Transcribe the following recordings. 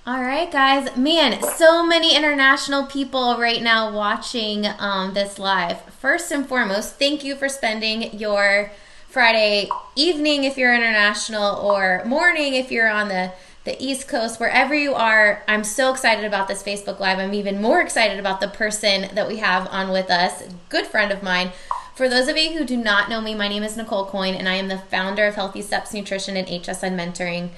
All right, guys. Man, so many international people right now watching this live. First and foremost, thank you for spending your Friday evening if you're international or morning if you're on the East Coast, wherever you are. I'm so excited about this Facebook Live. I'm even more excited about the person that we have on with us, a good friend of mine. For those of you who do not know me, my name is Nicole Aucoin, and I am the founder of Healthy Steps Nutrition and HSN Mentoring,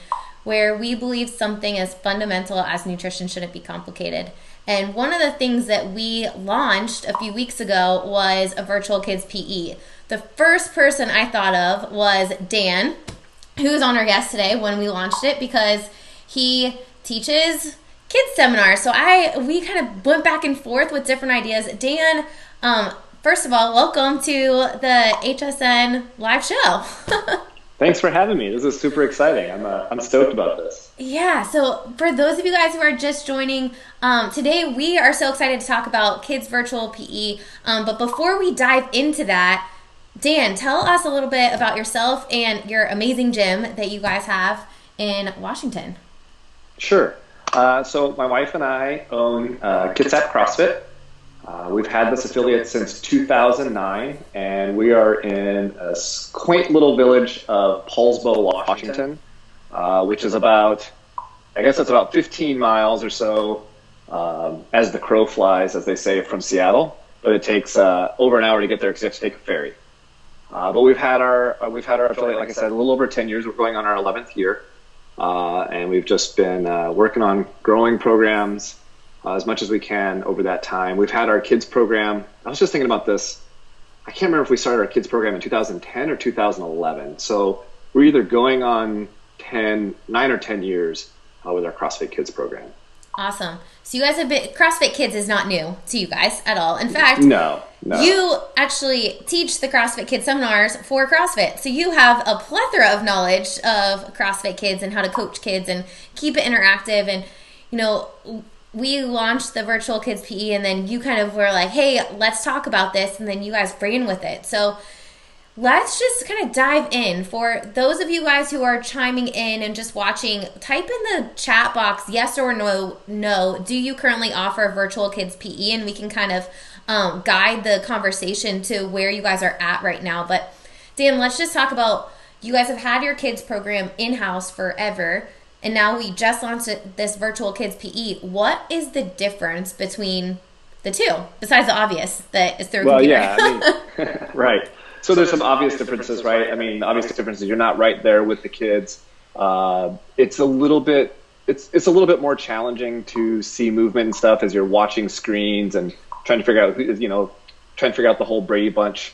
where we believe something as fundamental as nutrition shouldn't be complicated. And one of the things that we launched a few weeks ago was a virtual kids PE. The first person I thought of was Dan, who was on our guest today when we launched it, because he teaches kids seminars. So we kind of went back and forth with different ideas. Dan, first of all, welcome to the HSN live show. Thanks for having me. This is super exciting. I'm stoked about this. Yeah, so for those of you guys who are just joining, today we are so excited to talk about kids virtual PE. But before we dive into that, Dan, tell us a little bit about yourself and your amazing gym that you guys have in Washington. Sure. So my wife and I own Kitsap CrossFit. We've had this affiliate since 2009, and we are in a quaint little village of Paulsbo, Washington, which is about 15 miles or so as the crow flies, as they say, from Seattle. But it takes over an hour to get there because you have to take a ferry. But we've had our affiliate, like I said, a little over 10 years. We're going on our 11th year, and we've just been working on growing programs as much as we can over that time. We've had our kids program. I was just thinking about this. I can't remember if we started our kids program in 2010 or 2011. So we're either going on 9 or 10 years with our CrossFit Kids program. Awesome. So you guys have been, CrossFit Kids is not new to you guys at all. In fact, no. You actually teach the CrossFit Kids seminars for CrossFit. So you have a plethora of knowledge of CrossFit Kids and how to coach kids and keep it interactive. And, we launched the virtual kids PE, and then you kind of were like, hey, let's talk about this. And then you guys ran with it. So let's just kind of dive in. For those of you guys who are chiming in and just watching, type in the chat box, yes or no. Do you currently offer virtual kids PE? And we can kind of guide the conversation to where you guys are at right now. But Dan, let's just talk about, you guys have had your kids program in-house forever. And now we just launched this virtual kids PE. What is the difference between the two, besides the obvious that is through a computer? Yeah, right. So there's some obvious differences, right? The obvious difference is you're not right there with the kids. It's a little bit more challenging to see movement and stuff as you're watching screens and trying to figure out, the whole Brady Bunch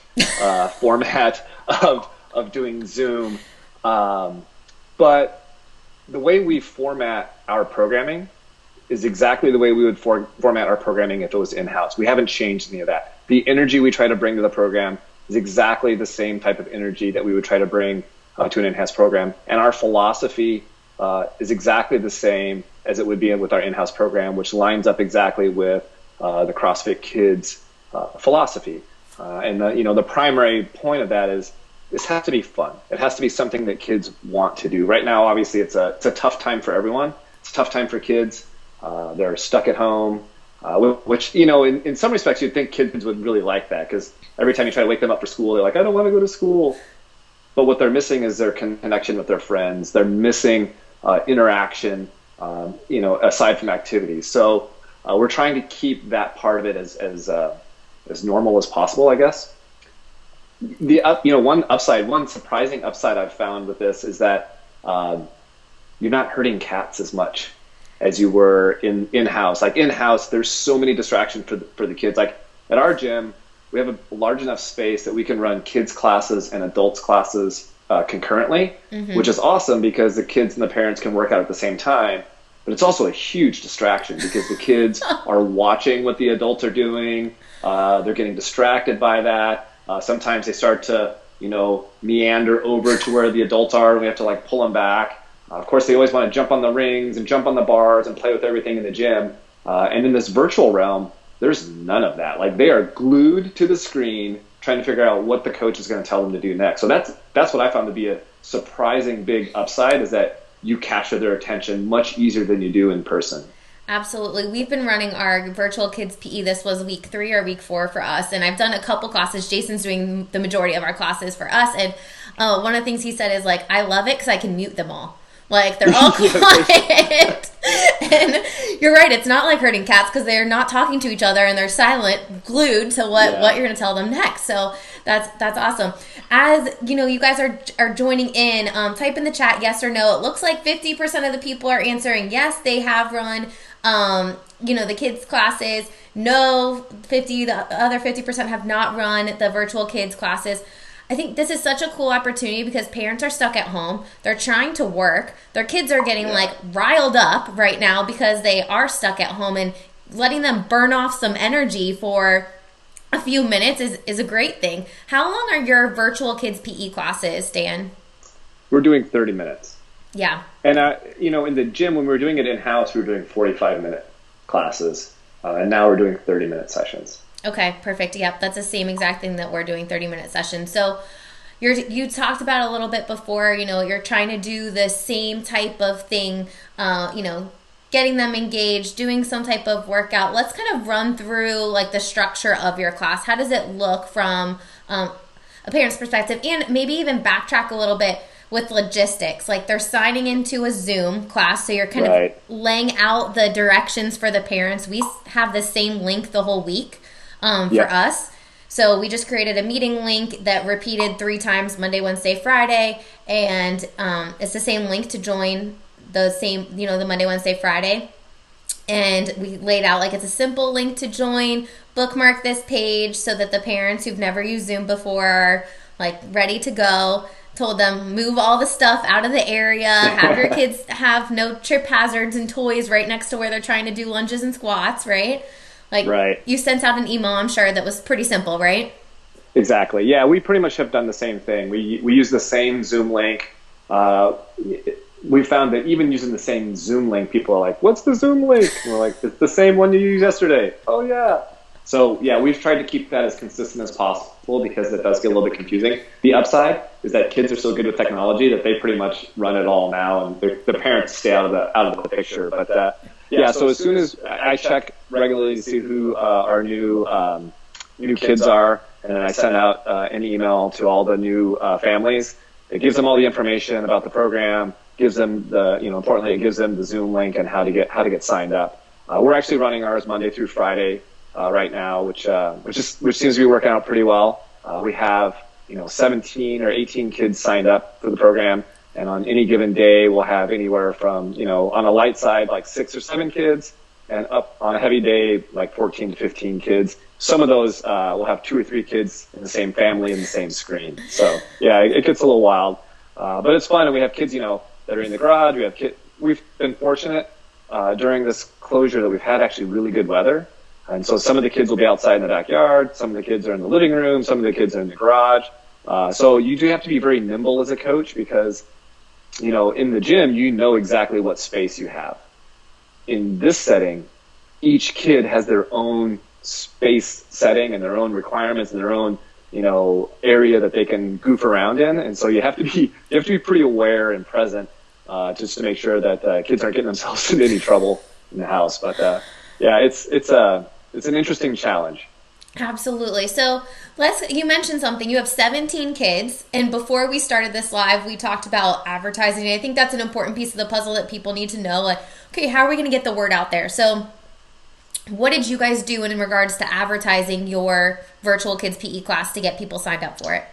format of doing Zoom. But the way we format our programming is exactly the way we would format our programming if it was in-house. We haven't changed any of that. The energy we try to bring to the program is exactly the same type of energy that we would try to bring to an in-house program. And our philosophy is exactly the same as it would be with our in-house program, which lines up exactly with the CrossFit Kids philosophy. And the primary point of that is, this has to be fun. It has to be something that kids want to do. Right now, obviously, it's a tough time for everyone. It's a tough time for kids. They're stuck at home, which, in some respects, you'd think kids would really like that, because every time you try to wake them up for school, they're like, I don't want to go to school. But what they're missing is their connection with their friends. They're missing interaction, aside from activities. So we're trying to keep that part of it as normal as possible, I guess. One surprising upside I've found with this is that you're not hurting cats as much as you were in-house. Like in-house, there's so many distractions for the kids. Like at our gym, we have a large enough space that we can run kids classes and adults classes concurrently, which is awesome because the kids and the parents can work out at the same time. But it's also a huge distraction because the kids are watching what the adults are doing. They're getting distracted by that. Sometimes they start to, meander over to where the adults are, and we have to pull them back. Of course, they always want to jump on the rings and jump on the bars and play with everything in the gym. And in this virtual realm, there's none of that. They are glued to the screen trying to figure out what the coach is going to tell them to do next. So that's what I found to be a surprising big upside, is that you capture their attention much easier than you do in person. Absolutely. We've been running our virtual kids PE. This was week 3 or week 4 for us. And I've done a couple classes. Jason's doing the majority of our classes for us. And one of the things he said is like, I love it because I can mute them all. Like they're all quiet. And you're right. It's not like herding cats because they're not talking to each other and they're silent, glued to what you're going to tell them next. So that's awesome. As you know, you guys are joining in. Type in the chat yes or no. It looks like 50% of the people are answering yes. They have run the kids classes. No, the other 50% have not run the virtual kids classes. I think this is such a cool opportunity because parents are stuck at home. They're trying to work. Their kids are getting like riled up right now because they are stuck at home, and letting them burn off some energy for a few minutes is a great thing. How long are your virtual kids PE classes, Dan? We're doing 30 minutes. Yeah. And, in the gym, when we were doing it in-house, we were doing 45-minute classes. And now we're doing 30-minute sessions. Okay, perfect. Yep, that's the same exact thing that we're doing, 30-minute sessions. So you talked about a little bit before, you're trying to do the same type of thing, getting them engaged, doing some type of workout. Let's kind of run through like the structure of your class. How does it look from a parent's perspective? And maybe even backtrack a little bit with logistics. Like they're signing into a Zoom class, so you're kind of laying out the directions for the parents. We have the same link the whole week. For us. So we just created a meeting link that repeated 3 times, Monday, Wednesday, Friday. And it's the same link to join the Monday, Wednesday, Friday. And we laid out like it's a simple link to join, bookmark this page so that the parents who've never used Zoom before are like ready to go. Told them move all the stuff out of the area, have your kids have no trip hazards and toys right next to where they're trying to do lunges and squats, right? You sent out an email, I'm sure, that was pretty simple, right? Exactly. Yeah, we pretty much have done the same thing. We use the same Zoom link. We found that even using the same Zoom link, people are like, what's the Zoom link? And we're like, it's the same one you used yesterday. Oh, yeah. So, yeah, we've tried to keep that as consistent as possible because it does get a little bit confusing. The upside is that kids are so good with technology that they pretty much run it all now, and the parents stay out of the picture. But so as soon as I check regularly to see who our new kids are, and then I send out an email to all the new families. It gives them all the information about the program, gives them importantly, it gives them the Zoom link and how to get signed up. We're actually running ours Monday through Friday right now, which seems to be working out pretty well. We have 17 or 18 kids signed up for the program. And on any given day, we'll have anywhere from, on a light side, like 6 or 7 kids, and up on a heavy day, like 14 to 15 kids. Some of those will have 2 or 3 kids in the same family in the same screen. So, yeah, it gets a little wild. But it's fun, and we have kids, that are in the garage. We've been fortunate during this closure that we've had actually really good weather. And so some of the kids will be outside in the backyard. Some of the kids are in the living room. Some of the kids are in the garage. So you do have to be very nimble as a coach because in the gym, exactly what space you have. In this setting, each kid has their own space setting and their own requirements and their own, area that they can goof around in. And so you have to be pretty aware and present, just to make sure that kids aren't getting themselves into any trouble in the house. But it's an interesting challenge. Absolutely. So you mentioned something. You have 17 kids, and before we started this live, we talked about advertising. And I think that's an important piece of the puzzle that people need to know. Like, okay, how are we going to get the word out there? So what did you guys do in regards to advertising your virtual kids PE class to get people signed up for it?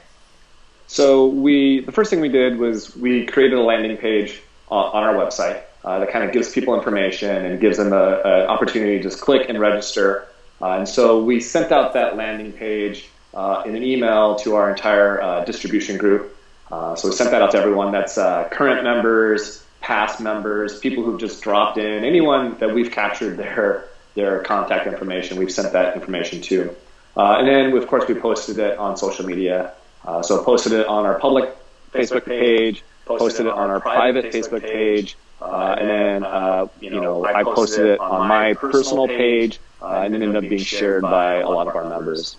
So the first thing we did was we created a landing page on our website that kind of gives people information and gives them an opportunity to just click and register. And so we sent out that landing page in an email to our entire distribution group. So we sent that out to everyone. That's current members, past members, people who've just dropped in, anyone that we've captured their contact information, we've sent that information to. And then, of course, we posted it on social media. So posted it on our public Facebook page, posted it on our private Facebook page, and then, I posted it on my personal page, and it ended up being shared by a lot of our members.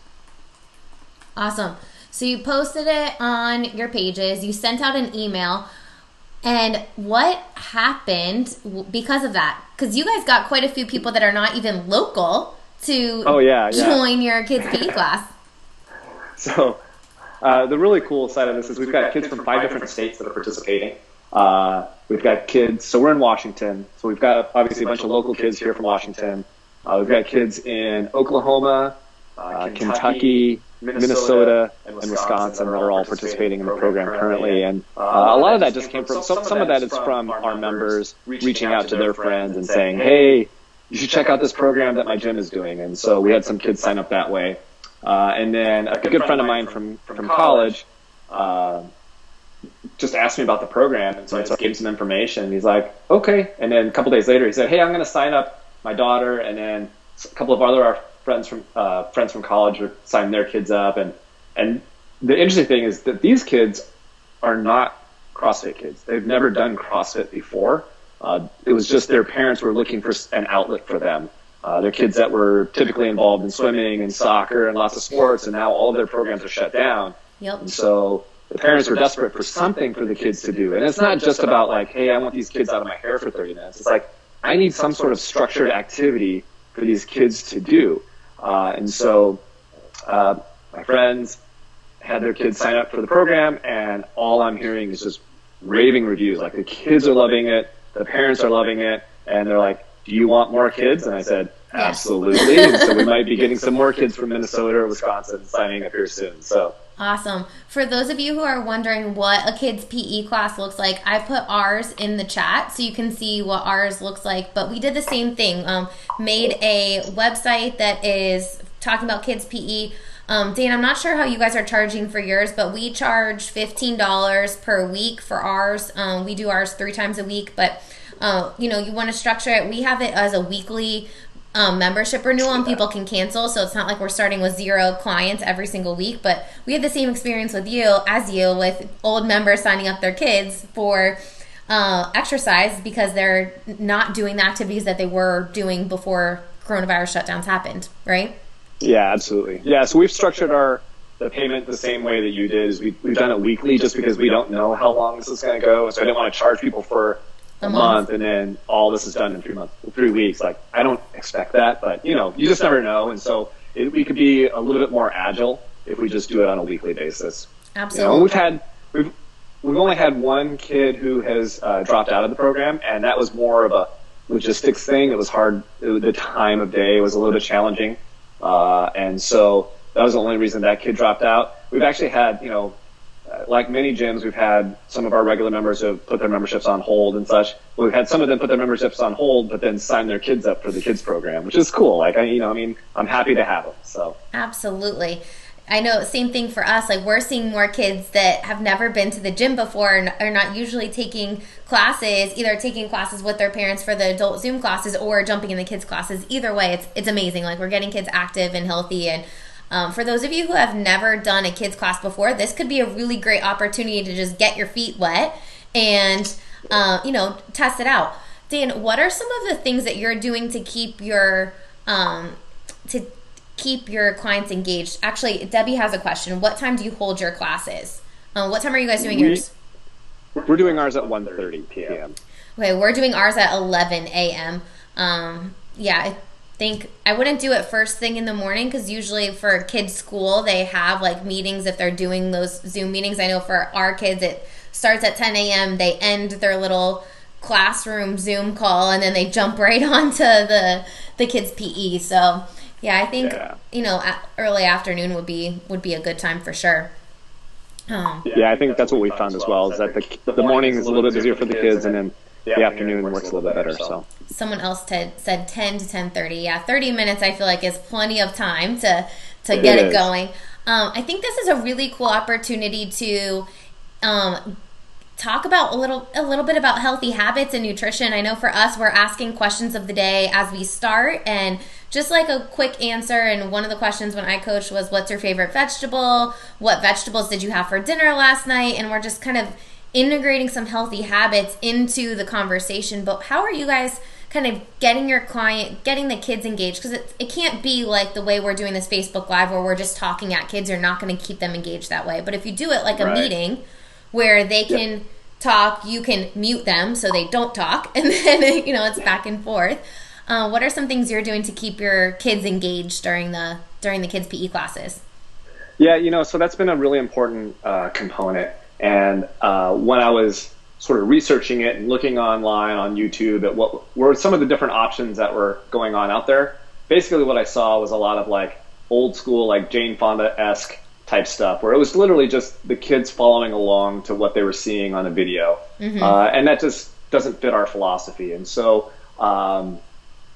Awesome. So you posted it on your pages. You sent out an email. And what happened because of that? Because you guys got quite a few people that are not even local to join your kids' PE class. So the really cool side of this is we've got kids from 5 different states that are participating. We've got kids, so we're in Washington. So we've got obviously a bunch of local kids here from Washington. We've got kids in Oklahoma, Kentucky, Minnesota, and Wisconsin that are all participating in the program currently. And a lot of that just came from, some of that is from our members reaching out to their friends and saying, hey, you should check out this program that my gym is doing. And so we had some kids sign up that way. And then a good friend of mine from college just asked me about the program. And so I gave him some information. And he's like, okay. And then a couple days later, he said, hey, I'm going to sign up my daughter. And then a couple of other friends from college would sign their kids up. And the interesting thing is that these kids are not CrossFit kids. They've never done CrossFit before. It was just their parents were looking for an outlet for them. They're kids that were typically involved in swimming and soccer and lots of sports, and now all of their programs are shut down. Yep. And so the parents were desperate for something for the kids to do. And it's not just about like, hey, I want these kids out of my hair for 30 minutes. It's like, I need some sort of structured activity for these kids to do. And so my friends had their kids sign up for the program, and all I'm hearing is just raving reviews. Like, the kids are loving it, the parents are loving it, and they're like, do you want more kids? And I said, absolutely. And so we might be getting some more kids from Minnesota or Wisconsin signing up here soon. So awesome. For those of you who are wondering what a kids PE class looks like, I put ours in the chat so you can see what ours looks like. But we did the same thing. Made a website that is talking about kids PE. Dan, I'm not sure how you guys are charging for yours, but we charge $15 per week for ours. We do ours 3 times a week, but you want to structure it. We have it as a weekly membership renewal, and people can cancel, so it's not like we're starting with 0 clients every single week. But we had the same experience with you with old members signing up their kids for exercise because they're not doing the activities that they were doing before coronavirus shutdowns happened, right? Yeah, absolutely. Yeah, so we've structured the payment the same way that you did. Is we've done it weekly just because we don't know how long this is going to go, so I didn't want to charge people for a month and then all this is done in 3 weeks. Like, I don't expect that, but you just never know. And so we could be a little bit more agile if we just do it on a weekly basis. Absolutely. We've only had one kid who has dropped out of the program, and that was more of a logistics thing. It was hard. The time of day was a little bit challenging. And so that was the only reason that kid dropped out. We've actually had, like many gyms, we've had some of our regular members who have put their memberships on hold and such. We've had some of them put their memberships on hold, but then sign their kids up for the kids program, which is cool. Like, I'm happy to have them. So absolutely. I know, same thing for us. Like, we're seeing more kids that have never been to the gym before and are not usually taking classes, either taking classes with their parents for the adult Zoom classes or jumping in the kids classes. Either way, it's amazing. Like, we're getting kids active and healthy. And for those of you who have never done a kids class before, this could be a really great opportunity to just get your feet wet and, test it out. Dan, what are some of the things that you're doing to keep your clients engaged? Actually, Debbie has a question. What time do you hold your classes? What time are you guys doing yours? We're doing ours at 1:30 p.m. Okay, we're doing ours at 11 a.m. I think I wouldn't do it first thing in the morning because usually for kids' school, they have like meetings if they're doing those Zoom meetings. I know for our kids, it starts at 10 a.m. They end their little classroom Zoom call and then they jump right onto the kids' PE. So yeah, I think early afternoon would be a good time for sure. I think that's what we found as well. Is that the morning is a little bit busier for the kids, and then the afternoon works a little bit better. So someone else said 10 to 10:30. Yeah, 30 minutes I feel like is plenty of time to get it going. I think this is a really cool opportunity to talk about a little bit about healthy habits and nutrition. I know for us, we're asking questions of the day as we start, and just like a quick answer. And one of the questions when I coached was, what's your favorite vegetable? What vegetables did you have for dinner last night? And we're just kind of integrating some healthy habits into the conversation. But how are you guys kind of getting the kids engaged? Because it can't be like the way we're doing this Facebook Live where we're just talking at kids. You're not going to keep them engaged that way. But if you do it like a meeting where they can talk, you can mute them so they don't talk, and then it's back and forth. What are some things you're doing to keep your kids engaged during the kids' PE classes? Yeah, so that's been a really important component. And when I was sort of researching it and looking online on YouTube at what were some of the different options that were going on out there, basically what I saw was a lot of like old school, like Jane Fonda-esque type stuff, where it was literally just the kids following along to what they were seeing on a video. And that just doesn't fit our philosophy. And so,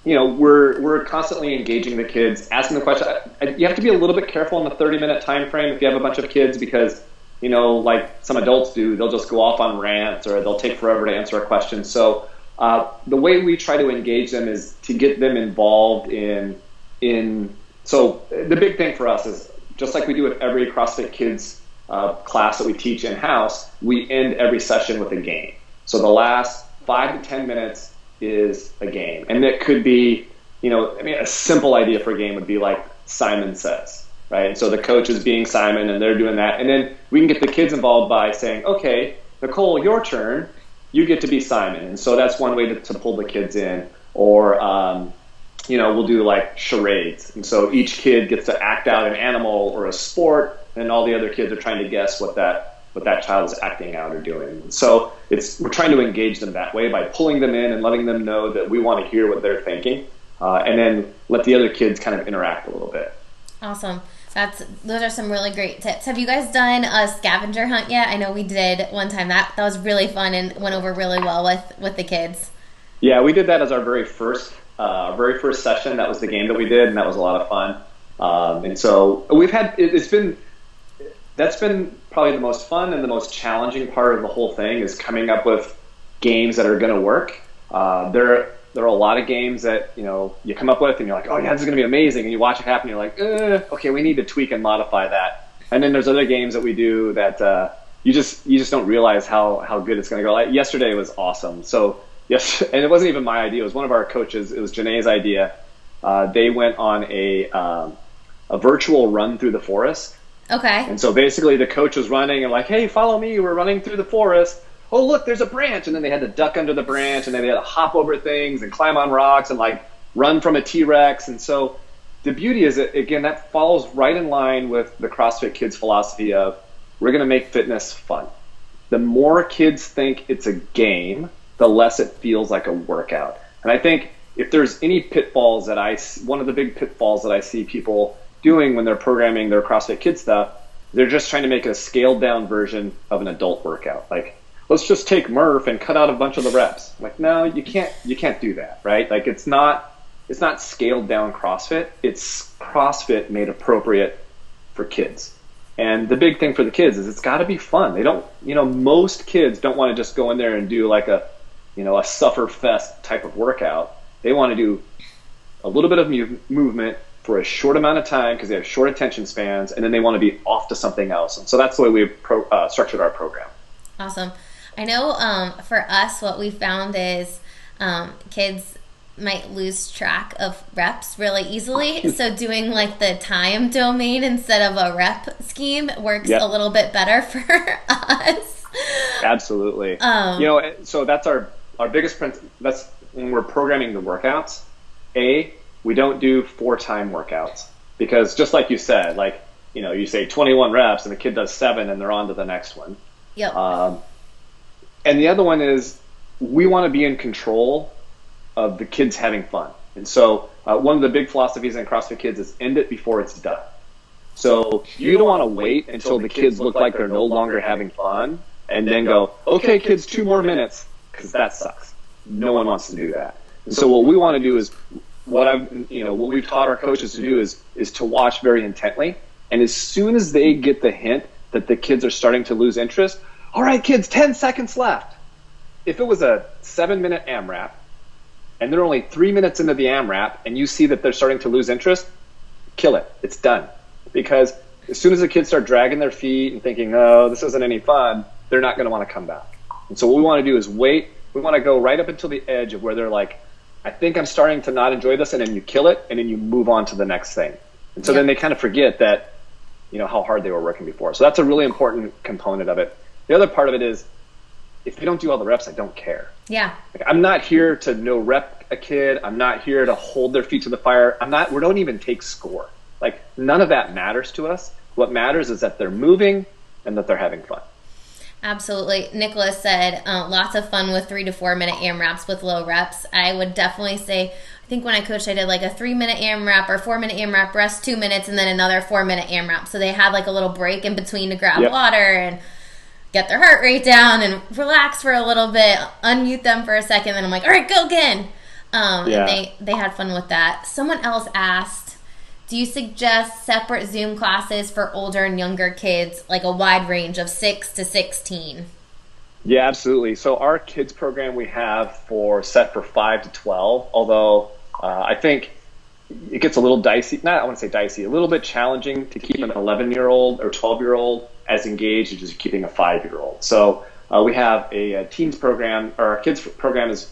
we're constantly engaging the kids, asking the question. You have to be a little bit careful in the 30-minute time frame if you have a bunch of kids, because, like some adults do, they'll just go off on rants or they'll take forever to answer a question. So the way we try to engage them is to get them involved so the big thing for us is, just like we do with every CrossFit Kids class that we teach in-house, we end every session with a game. So the last 5 to 10 minutes is a game. And it could be, a simple idea for a game would be like Simon Says, right? So the coach is being Simon and they're doing that. And then we can get the kids involved by saying, okay, Nicole, your turn. You get to be Simon. And so that's one way to pull the kids in. Or, we'll do like charades. And so each kid gets to act out an animal or a sport, and all the other kids are trying to guess what that child is acting out or doing. So we're trying to engage them that way by pulling them in and letting them know that we want to hear what they're thinking, and then let the other kids kind of interact a little bit. Awesome. Those are some really great tips. Have you guys done a scavenger hunt yet? I know we did one time. That was really fun and went over really well with the kids. Yeah, we did that as our very first session. That was the game that we did, and that was a lot of fun. And so that's been probably the most fun and the most challenging part of the whole thing, is coming up with games that are going to work. There are a lot of games that you come up with and you're like, oh yeah, this is going to be amazing, and you watch it happen, and you're like, okay, we need to tweak and modify that. And then there's other games that we do that you just don't realize how good it's going to go. Like yesterday was awesome. So yes, and it wasn't even my idea. It was one of our coaches. It was Janae's idea. They went on a virtual run through the forest. Okay. And so basically the coach was running and like, hey, follow me. We're running through the forest. Oh, look, there's a branch. And then they had to duck under the branch, and then they had to hop over things and climb on rocks and like run from a T-Rex. And so the beauty is that, again, that follows right in line with the CrossFit Kids philosophy of we're going to make fitness fun. The more kids think it's a game, the less it feels like a workout. And I think if there's any pitfalls one of the big pitfalls that I see people doing when they're programming their CrossFit Kids stuff, they're just trying to make a scaled down version of an adult workout. Like, let's just take Murph and cut out a bunch of the reps. Like, no, you can't do that, right? Like, it's not scaled down CrossFit. It's CrossFit made appropriate for kids. And the big thing for the kids is it's got to be fun. They don't, most kids don't want to just go in there and do like a suffer fest type of workout. They want to do a little bit of movement for a short amount of time because they have short attention spans, and then they want to be off to something else. And so that's the way we've structured our program. Awesome. I know for us, what we found is kids might lose track of reps really easily. So doing like the time domain instead of a rep scheme works a little bit better for us. Absolutely. So that's our biggest principle. That's when we're programming the workouts. We don't do 4-time workouts, because just like you said, like, you say 21 reps and the kid does 7 and they're on to the next one. Yep. And the other one is we want to be in control of the kids having fun. And so one of the big philosophies in CrossFit Kids is end it before it's done. So you don't want to wait until the kids look like they're no longer having fun and then go, okay, kids, 2 more minutes, because that sucks. No one wants to do that. And so what we want to do is what we've taught our coaches to do is to watch very intently. And as soon as they get the hint that the kids are starting to lose interest, all right, kids, 10 seconds left. If it was a 7-minute AMRAP and they're only 3 minutes into the AMRAP and you see that they're starting to lose interest, kill it. It's done. Because as soon as the kids start dragging their feet and thinking, oh, this isn't any fun, they're not going to want to come back. And so what we want to do is wait. We want to go right up until the edge of where they're like, I think I'm starting to not enjoy this, and then you kill it, and then you move on to the next thing. And so then they kind of forget that, how hard they were working before. So that's a really important component of it. The other part of it is if they don't do all the reps, I don't care. Yeah. Like, I'm not here to no rep a kid. I'm not here to hold their feet to the fire. We don't even take score. Like, none of that matters to us. What matters is that they're moving and that they're having fun. Absolutely. Nicholas said, lots of fun with 3 to 4 minute AMRAPs with low reps. I would definitely say, I think when I coached, I did like a 3 minute AMRAP or 4 minute AMRAP, rest 2 minutes, and then another 4 minute AMRAP. So they had like a little break in between to grab water and get their heart rate down and relax for a little bit, unmute them for a second. Then I'm like, all right, go again. And they had fun with that. Someone else asked, do you suggest separate Zoom classes for older and younger kids, like a wide range of 6 to 16? Yeah, absolutely. So our kids program we have set for 5 to 12, although I think it gets a little dicey. I want to say dicey, a little bit challenging to keep an 11-year-old or 12-year-old as engaged as just keeping a 5-year-old. So we have a teens program, or our kids program is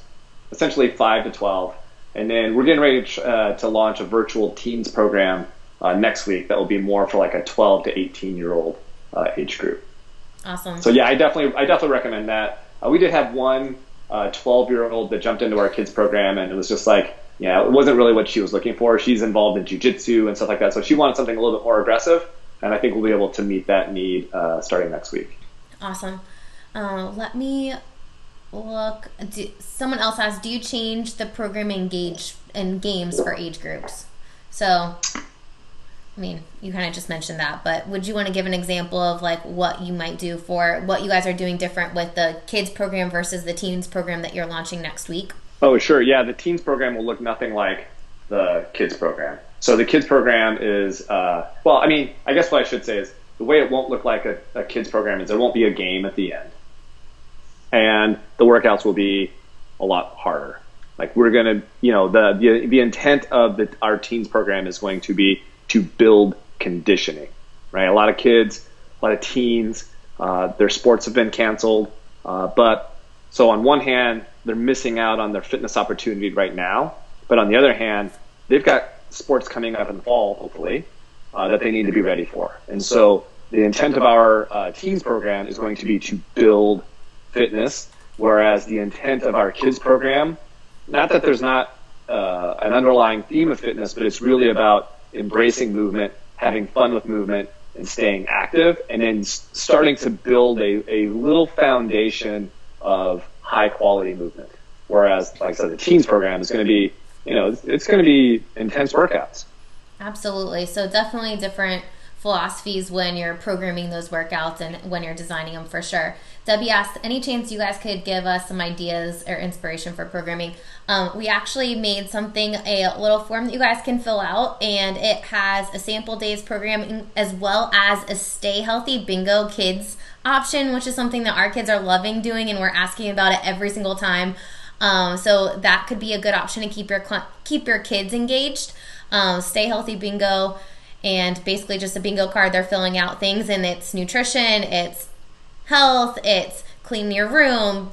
essentially 5 to 12. And then we're getting ready to launch a virtual teens program next week that will be more for like a 12 to 18-year-old age group. Awesome. So yeah, I definitely recommend that. We did have one 12-year-old that jumped into our kids program, and it was just like, it wasn't really what she was looking for. She's involved in jiu-jitsu and stuff like that, so she wanted something a little bit more aggressive, and I think we'll be able to meet that need starting next week. Awesome. Let me look. Someone else asked, do you change the programming and games for age groups? So, I mean, you kind of just mentioned that, but would you want to give an example of like what you might do for what you guys are doing different with the kids program versus the teens program that you're launching next week? Oh, sure. Yeah, the teens program will look nothing like the kids program. So the kids program is, I guess what I should say is the way it won't look like a kids program is there won't be a game at the end. And the workouts will be a lot harder. Like we're going to, the intent of our teens program is going to be to build conditioning, right? A lot of kids, a lot of teens, their sports have been canceled. So on one hand, they're missing out on their fitness opportunity right now. But on the other hand, they've got sports coming up in the fall, hopefully, that they need to be ready for. And so the intent of our teens program is going to be to build fitness, whereas the intent of our kids program, not that there's not an underlying theme of fitness, but it's really about embracing movement, having fun with movement, and staying active, and then starting to build a little foundation of high quality movement. Whereas, like I said, the teens program is going to be, it's going to be intense workouts. Absolutely. So definitely different philosophies when you're programming those workouts and when you're designing them, for sure. Debbie asked, any chance you guys could give us some ideas or inspiration for programming? We actually made a little form that you guys can fill out, and it has a sample days program as well as a Stay Healthy Bingo Kids option, which is something that our kids are loving doing, and we're asking about it every single time. So that could be a good option to keep your kids engaged. Stay Healthy Bingo, and basically just a bingo card. They're filling out things, and it's nutrition, it's health, it's clean your room,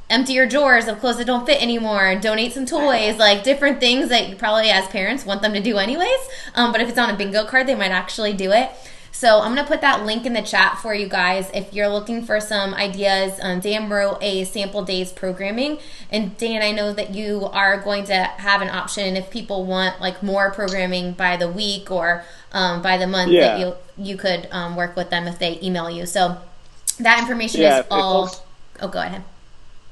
empty your drawers of clothes that don't fit anymore, donate some toys, like different things that you probably as parents want them to do anyways. But if it's on a bingo card, they might actually do it. So I'm going to put that link in the chat for you guys if you're looking for some ideas. Dan wrote a sample days programming. And Dan, I know that you are going to have an option if people want like more programming by the week or by the month that you could work with them if they email you. So that information is all... Oh, go ahead.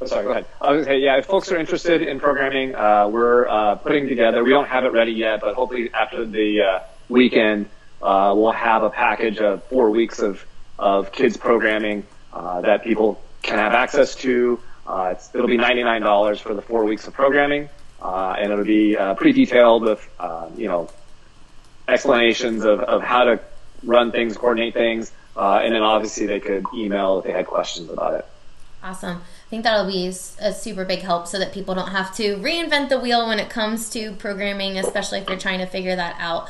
Oh, sorry, go ahead. I was going to say, if folks are interested in programming, we're putting together, we don't have it ready yet, but hopefully after the weekend, we'll have a package of 4 weeks of kids programming that people can have access to. It'll be $99 for the 4 weeks of programming, and it'll be pretty detailed with explanations of how to run things, coordinate things, and then obviously they could email if they had questions about it. Awesome. I think that'll be a super big help so that people don't have to reinvent the wheel when it comes to programming, especially if you're trying to figure that out.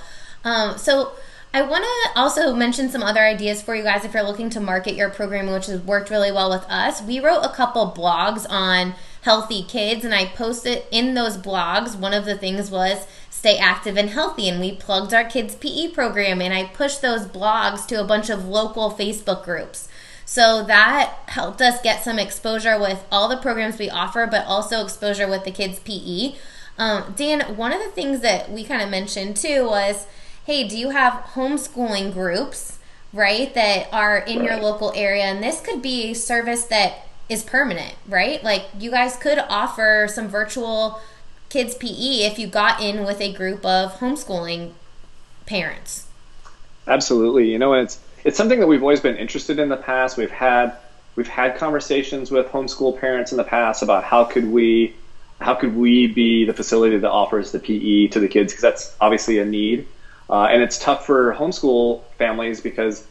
So I want to also mention some other ideas for you guys if you're looking to market your programming, which has worked really well with us. We wrote a couple blogs on healthy kids, and I posted in those blogs, one of the things was stay active and healthy, and we plugged our kids' PE program, and I pushed those blogs to a bunch of local Facebook groups. So that helped us get some exposure with all the programs we offer, but also exposure with the kids' PE. Dan, one of the things that we kind of mentioned too was, hey, do you have homeschooling groups, right, that are in your local area? And this could be a service that is permanent, right? Like you guys could offer some virtual kids PE if you got in with a group of homeschooling parents. Absolutely. It's something that we've always been interested in the past. We've had conversations with homeschool parents in the past about how could we be the facility that offers the PE to the kids, because that's obviously a need. And it's tough for homeschool families because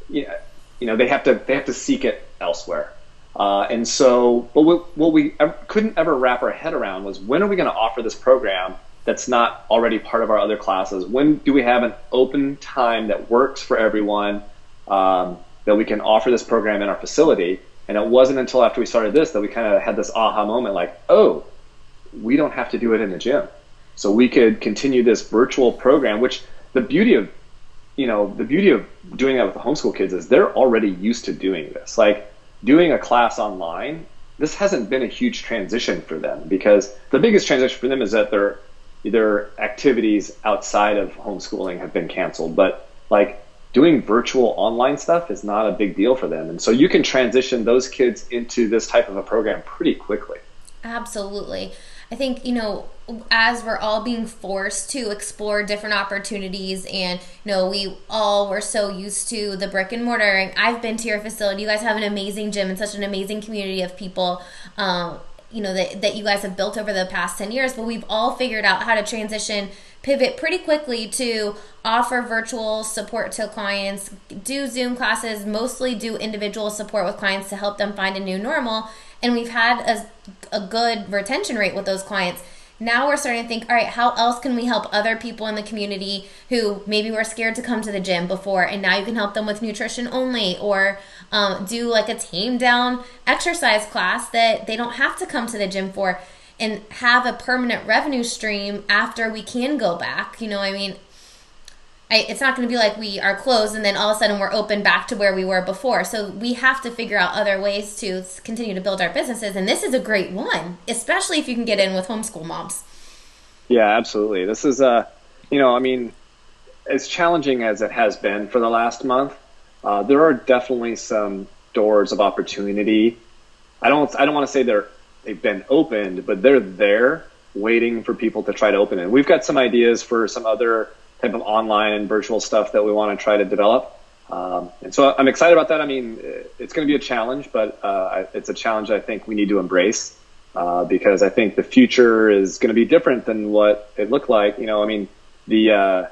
they have to seek it elsewhere. And so, but what we couldn't ever wrap our head around was, when are we going to offer this program that's not already part of our other classes? When do we have an open time that works for everyone, that we can offer this program in our facility? And it wasn't until after we started this that we kind of had this aha moment, like, oh, we don't have to do it in the gym. So we could continue this virtual program, which the beauty of doing that with the homeschool kids is they're already used to doing this. Like doing a class online, this hasn't been a huge transition for them, because the biggest transition for them is that their activities outside of homeschooling have been canceled. But like doing virtual online stuff is not a big deal for them. And so you can transition those kids into this type of a program pretty quickly. Absolutely. I think, as we're all being forced to explore different opportunities, and, we all were so used to the brick and mortar. And I've been to your facility. You guys have an amazing gym and such an amazing community of people, that you guys have built over the past 10 years. But we've all figured out how to pivot pretty quickly to offer virtual support to clients, do Zoom classes, mostly do individual support with clients to help them find a new normal. And we've had a good retention rate with those clients. Now we're starting to think, all right, how else can we help other people in the community who maybe were scared to come to the gym before, and now you can help them with nutrition only, or do like a tame down exercise class that they don't have to come to the gym for, and have a permanent revenue stream after we can go back. It's not going to be like we are closed and then all of a sudden we're open back to where we were before. So we have to figure out other ways to continue to build our businesses. And this is a great one, especially if you can get in with homeschool moms. Yeah, absolutely. This is, as challenging as it has been for the last month, there are definitely some doors of opportunity. I don't want to say they've been opened, but they're there waiting for people to try to open it. We've got some ideas for some other type of online and virtual stuff that we want to try to develop. And so I'm excited about that. It's going to be a challenge, but it's a challenge I think we need to embrace, because I think the future is going to be different than what it looked like. The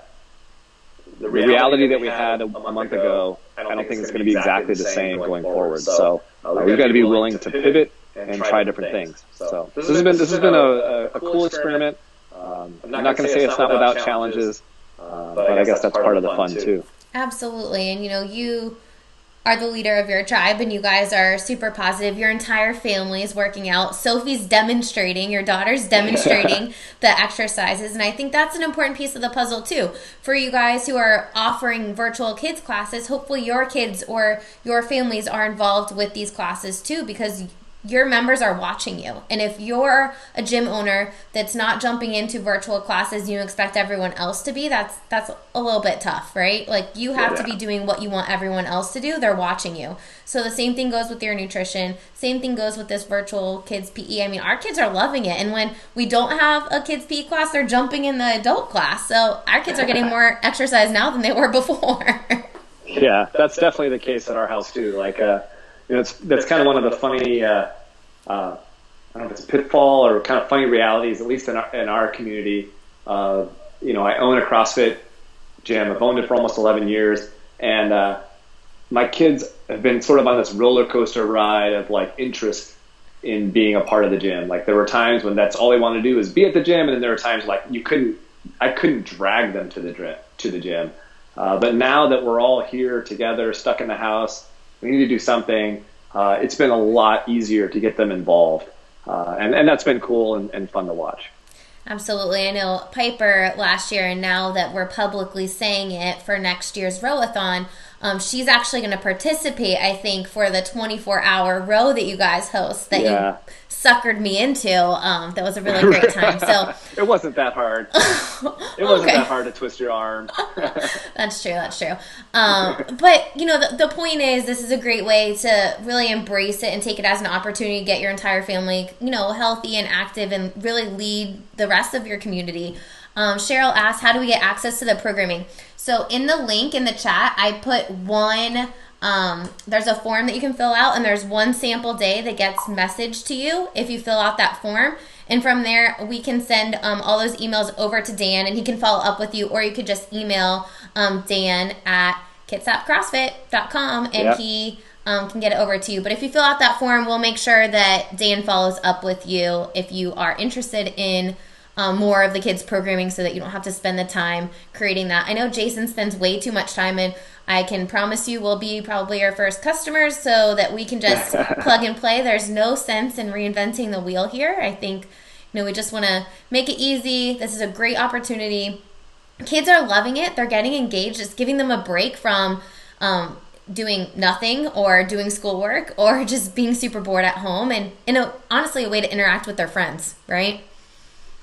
reality that we had a month ago, I don't think it's going to be exactly the same going forward. So we've got to be willing to pivot and try different things. So this has been a cool experiment. I'm not going to say it's not without challenges. But I guess that's part of the fun too. Absolutely. And you are the leader of your tribe, and you guys are super positive. Your entire family is working out. Sophie's demonstrating, your daughter's demonstrating the exercises. And I think that's an important piece of the puzzle too. For you guys who are offering virtual kids classes, hopefully your kids or your families are involved with these classes too, because your members are watching you. And if you're a gym owner that's not jumping into virtual classes, you expect everyone else to be, that's a little bit tough, right? Like you have to be doing what you want everyone else to do. They're watching you. So the same thing goes with your nutrition. Same thing goes with this virtual kids PE. Our kids are loving it. And when we don't have a kids PE class, they're jumping in the adult class. So our kids are getting more exercise now than they were before. Yeah, that's definitely the case at our house too. That's kind of one of the funny, I don't know if it's a pitfall or kind of funny realities, at least in our community. I own a CrossFit gym. I've owned it for almost 11 years. And my kids have been sort of on this roller coaster ride of interest in being a part of the gym. There were times when that's all they wanted to do is be at the gym. And then there were times I couldn't drag them to the gym. But now that we're all here together, stuck in the house, we need to do something. It's been a lot easier to get them involved. And that's been cool and fun to watch. Absolutely. I know Piper last year, and now that we're publicly saying it for next year's Rowathon, She's actually going to participate, I think, for the 24-hour row that you guys host that you suckered me into. That was a really great time. So it wasn't that hard. It wasn't that hard to twist your arm. That's true. But, the point is, this is a great way to really embrace it and take it as an opportunity to get your entire family, healthy and active and really lead the rest of your community. Cheryl asked, how do we get access to the programming? So in the link in the chat, I put there's a form that you can fill out, and there's one sample day that gets messaged to you if you fill out that form. And from there, we can send all those emails over to Dan, and he can follow up with you, or you could just email Dan at kitsapcrossfit.com, and he can get it over to you. But if you fill out that form, we'll make sure that Dan follows up with you if you are interested in more of the kids programming, so that you don't have to spend the time creating that. I know Jason spends way too much time, and I can promise you we'll be probably our first customers, so that we can just plug and play. There's no sense in reinventing the wheel here. I think, we just want to make it easy. This is a great opportunity. Kids are loving it. They're getting engaged. It's giving them a break from doing nothing or doing schoolwork or just being super bored at home, and honestly a way to interact with their friends, right?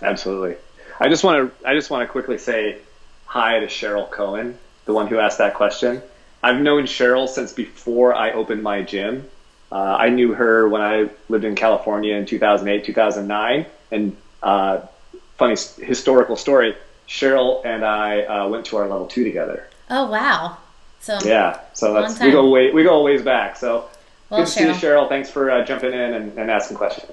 Absolutely. I just want to quickly say hi to Cheryl Cohen, the one who asked that question. I've known Cheryl since before I opened my gym. I knew her when I lived in California in 2008, 2009. And funny historical story, Cheryl and I went to our level 2 together. Oh, wow. So we go a ways back. So good to see you, Cheryl. Thanks for jumping in and asking questions.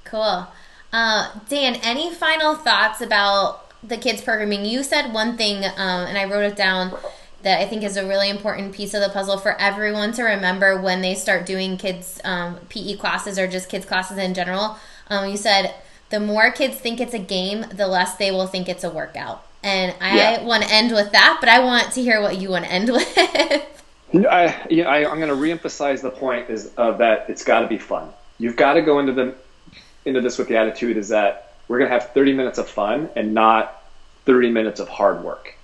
Cool. Dan, any final thoughts about the kids programming? You said one thing, and I wrote it down, that I think is a really important piece of the puzzle for everyone to remember when they start doing kids PE classes or just kids classes in general. You said the more kids think it's a game, the less they will think it's a workout. And I want to end with that, but I want to hear what you want to end with. I'm going to reemphasize the point that it's got to be fun. You've got to go into this with the attitude is that we're going to have 30 minutes of fun and not 30 minutes of hard work.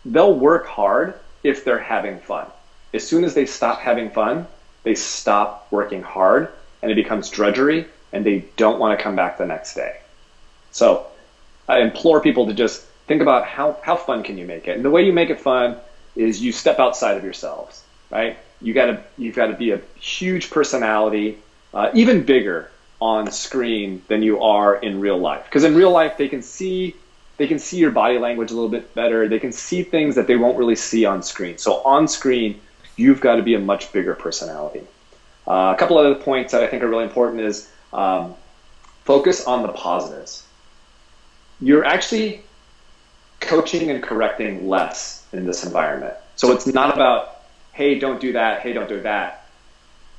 They'll work hard if they're having fun. As soon as they stop having fun, they stop working hard, and it becomes drudgery, and they don't want to come back the next day. So I implore people to just think about how fun can you make it. And the way you make it fun is you step outside of yourselves, right? You've got to be a huge personality, even bigger on screen than you are in real life. Because in real life, they can see your body language a little bit better. They can see things that they won't really see on screen. So on screen, you've got to be a much bigger personality. A couple other points that I think are really important is focus on the positives. You're actually coaching and correcting less in this environment. So it's not about, hey, don't do that, hey, don't do that.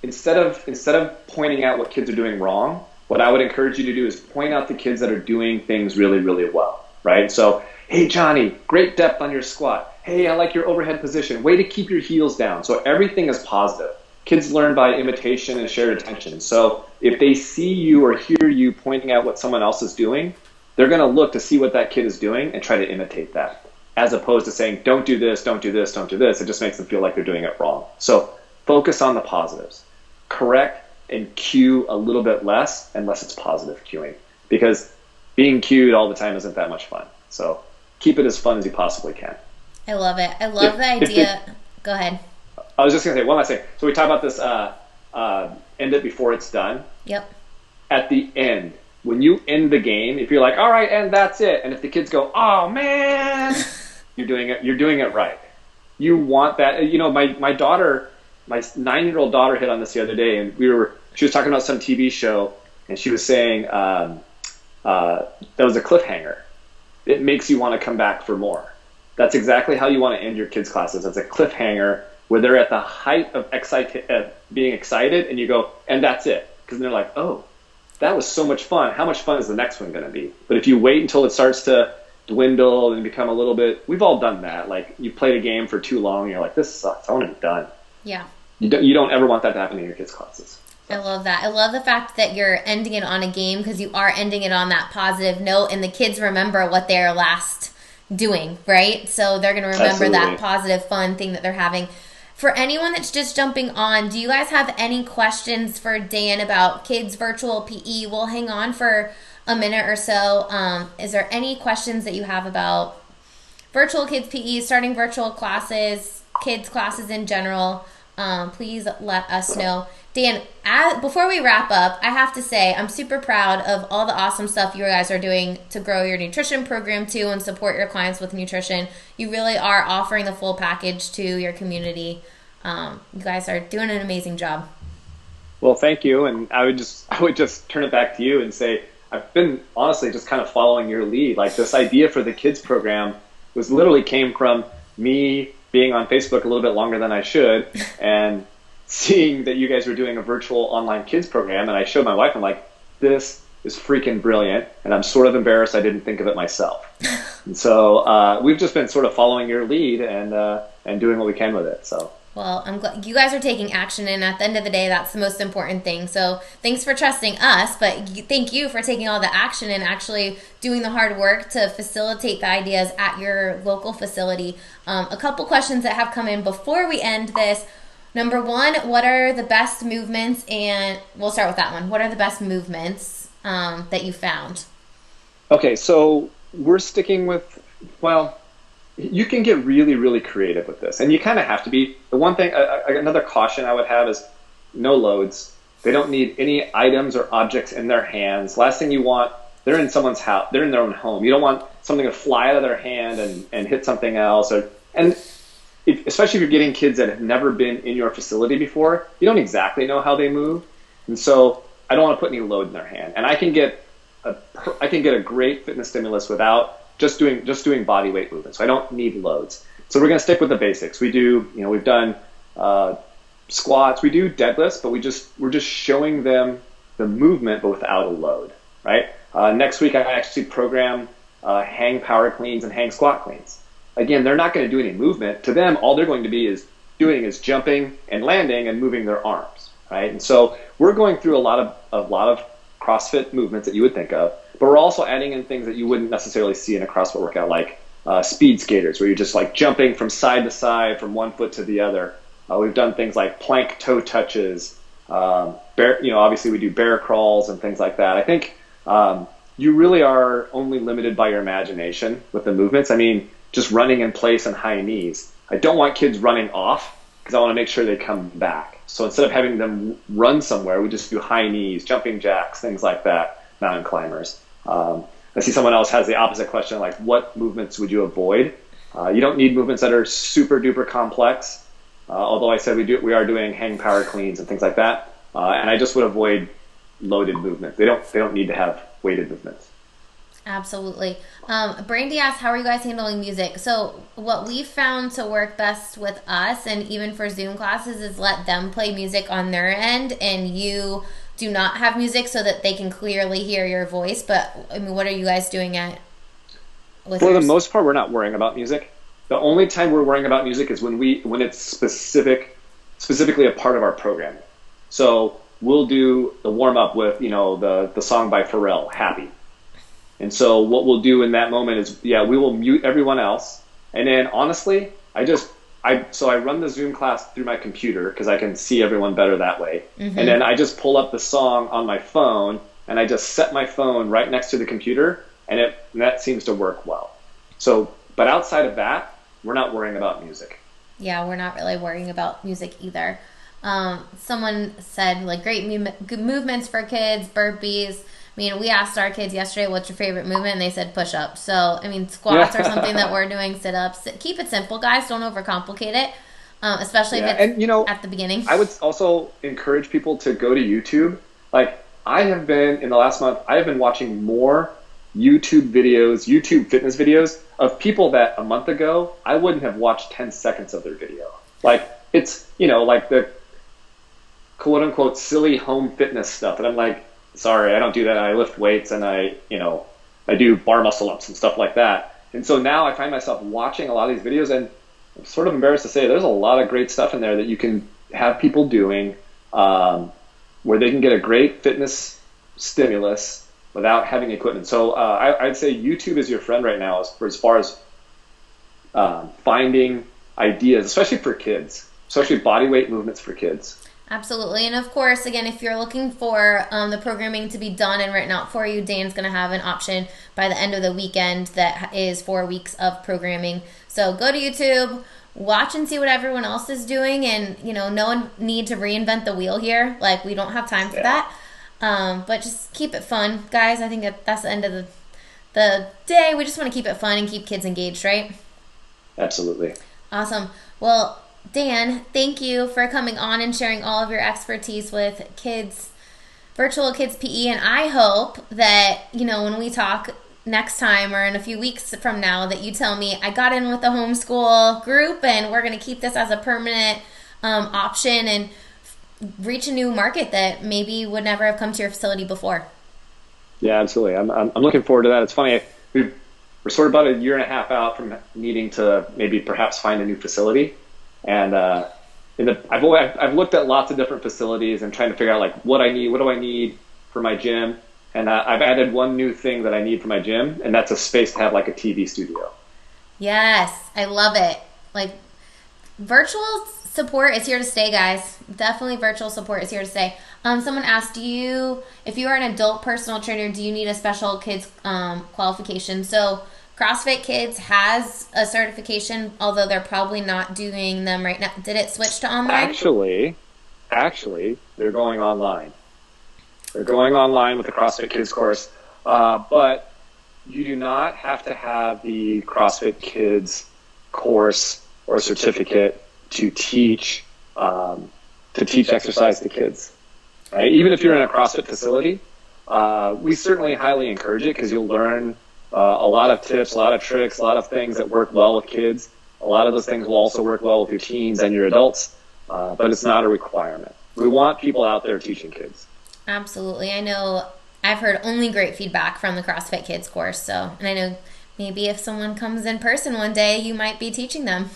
Instead of pointing out what kids are doing wrong, what I would encourage you to do is point out the kids that are doing things really, really well, right? So, hey, Johnny, great depth on your squat. Hey, I like your overhead position. Way to keep your heels down. So everything is positive. Kids learn by imitation and shared attention. So if they see you or hear you pointing out what someone else is doing, they're going to look to see what that kid is doing and try to imitate that, as opposed to saying, don't do this, don't do this, don't do this. It just makes them feel like they're doing it wrong. So focus on the positives. Correct and cue a little bit less unless it's positive cueing, because being cued all the time isn't that much fun. So keep it as fun as you possibly can. I love it. I love the idea. Go ahead. I was just going to say one last thing. So we talk about this end it before it's done. Yep. At the end, when you end the game, if you're like, all right, and that's it, and if the kids go, oh man, you're doing it right. You want that. My daughter, my 9-year-old daughter hit on this the other day, and she was talking about some TV show, and she was saying that was a cliffhanger. It makes you want to come back for more. That's exactly how you want to end your kids' classes. It's a cliffhanger where they're at the height of being excited, and you go, and that's it. Because they're like, oh, that was so much fun. How much fun is the next one going to be? But if you wait until it starts to dwindle and become a little bit, we've all done that. Like, you played a game for too long, and you're like, this sucks. I want it done. Yeah. You don't ever want that to happen in your kids' classes. I love that. I love the fact that you're ending it on a game, because you are ending it on that positive note, and the kids remember what their last doing, right? So they're going to remember Absolutely. that positive, fun thing that they're having. For anyone that's just jumping on, do you guys have any questions for Dan about kids virtual PE? We'll hang on for a minute or so. Is there any questions that you have about virtual kids PE, starting virtual classes, kids classes in general? Please let us know. Dan, before we wrap up, I have to say I'm super proud of all the awesome stuff you guys are doing to grow your nutrition program too and support your clients with nutrition. You really are offering the full package to your community. You guys are doing an amazing job. Well, thank you. And I would just turn it back to you and say, I've been honestly just kind of following your lead. Like this idea for the kids program literally came from me being on Facebook a little bit longer than I should and seeing that you guys were doing a virtual online kids program. And I showed my wife, I'm like, this is freaking brilliant. And I'm sort of embarrassed I didn't think of it myself. And so we've just been sort of following your lead and doing what we can with it. So. Well, I'm glad you guys are taking action, and at the end of the day, that's the most important thing. So thanks for trusting us, but thank you for taking all the action and actually doing the hard work to facilitate the ideas at your local facility. A couple questions that have come in before we end this. Number one, what are the best movements? And we'll start with that one. What are the best movements that you found? Okay, so we're sticking with, well, you can get really, really creative with this, and you kind of have to be. The one thing, another caution I would have is no loads. They don't need any items or objects in their hands. Last thing you want, they're in someone's house, they're in their own home. You don't want something to fly out of their hand and hit something else. Especially if you're getting kids that have never been in your facility before, you don't exactly know how they move. And so I don't want to put any load in their hand. And I can get a great fitness stimulus without just doing body weight movements. So I don't need loads. So we're going to stick with the basics. We've done squats, we do deadlifts, but we're just showing them the movement but without a load, right? Next week I actually program hang power cleans and hang squat cleans. Again, they're not going to do any movement. To them, all they're going to be is jumping and landing and moving their arms, right? And so we're going through a lot of CrossFit movements that you would think of, but we're also adding in things that you wouldn't necessarily see in a CrossFit workout, like speed skaters, where you're just like jumping from side to side, from one foot to the other. We've done things like plank toe touches. Obviously we do bear crawls and things like that. I think you really are only limited by your imagination with the movements. I mean, just running in place on high knees. I don't want kids running off because I want to make sure they come back. So instead of having them run somewhere, we just do high knees, jumping jacks, things like that, mountain climbers. I see someone else has the opposite question, like what movements would you avoid? You don't need movements that are super duper complex. Although I said we are doing hang power cleans and things like that. And I just would avoid loaded movements. They don't need to have weighted movements. Absolutely. Brandy asked, how are you guys handling music? So what we found to work best with us and even for Zoom classes is let them play music on their end and you do not have music so that they can clearly hear your voice. But I mean, what are you guys doing For the most part, we're not worrying about music. The only time we're worrying about music is when it's specifically a part of our program. So we'll do the warm up with, the song by Pharrell, Happy. And so what we'll do in that moment is, we will mute everyone else. And then honestly, I run the Zoom class through my computer because I can see everyone better that way. Mm-hmm. And then I just pull up the song on my phone and I just set my phone right next to the computer and that seems to work well. So, but outside of that, we're not worrying about music. Yeah, we're not really worrying about music either. Someone said like great good movements for kids, burpees. I mean, we asked our kids yesterday, what's your favorite movement? And they said push-ups. So, I mean, squats are something that we're doing, sit-ups. Keep it simple, guys. Don't overcomplicate it, especially if it's at the beginning. I would also encourage people to go to YouTube. Like, in the last month, I have been watching more YouTube fitness videos of people that a month ago, I wouldn't have watched 10 seconds of their video. Like, it's, like the quote-unquote silly home fitness stuff. And I'm like, sorry, I don't do that. I lift weights and I do bar muscle ups and stuff like that. And so now I find myself watching a lot of these videos and I'm sort of embarrassed to say there's a lot of great stuff in there that you can have people doing where they can get a great fitness stimulus without having equipment. So I'd say YouTube is your friend right now as far as finding ideas, especially for kids, especially body weight movements for kids. Absolutely. And of course, again, if you're looking for the programming to be done and written out for you, Dan's going to have an option by the end of the weekend that is 4 weeks of programming. So go to YouTube, watch and see what everyone else is doing. And, no one need to reinvent the wheel here. Like, we don't have time for that. But just keep it fun. Guys, I think that's the end of the day. We just want to keep it fun and keep kids engaged, right? Absolutely. Awesome. Well, Dan, thank you for coming on and sharing all of your expertise with kids, virtual kids PE. And I hope that, when we talk next time or in a few weeks from now, that you tell me I got in with the homeschool group and we're going to keep this as a permanent option and reach a new market that maybe would never have come to your facility before. Yeah, absolutely. I'm looking forward to that. It's funny. We're sort of about a year and a half out from needing to maybe perhaps find a new facility. And I've looked at lots of different facilities and trying to figure out like what do I need for my gym. And I've added one new thing that I need for my gym, and that's a space to have like a TV studio. Yes, I love it. Like, virtual support is here to stay, guys. Definitely virtual support is here to stay. Someone asked, if you are an adult personal trainer, do you need a special kids qualification? So CrossFit Kids has a certification, although they're probably not doing them right now. Did it switch to online? Actually, they're going online. They're going online with the CrossFit Kids course, but you do not have to have the CrossFit Kids course or certificate to teach exercise to kids. Right? Even if you're in a CrossFit facility, we certainly highly encourage it because you'll learn a lot of tips, a lot of tricks, a lot of things that work well with kids. A lot of those things will also work well with your teens and your adults, but it's not a requirement. We want people out there teaching kids. Absolutely. I know I've heard only great feedback from the CrossFit Kids course. And I know maybe if someone comes in person one day, you might be teaching them.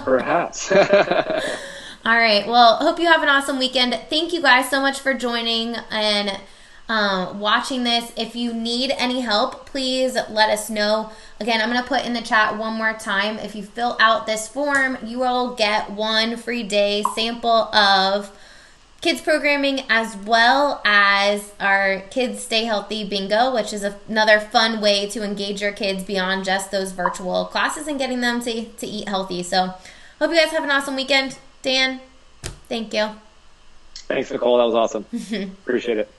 Perhaps. All right. Well, hope you have an awesome weekend. Thank you guys so much for joining and watching this. If you need any help, please let us know. Again, I'm going to put in the chat one more time. If you fill out this form, you will get 1 free day sample of kids programming, as well as our Kids Stay Healthy Bingo, which is another fun way to engage your kids beyond just those virtual classes and getting them to eat healthy. So hope you guys have an awesome weekend. Dan, thank you. Thanks, Nicole. That was awesome. Appreciate it.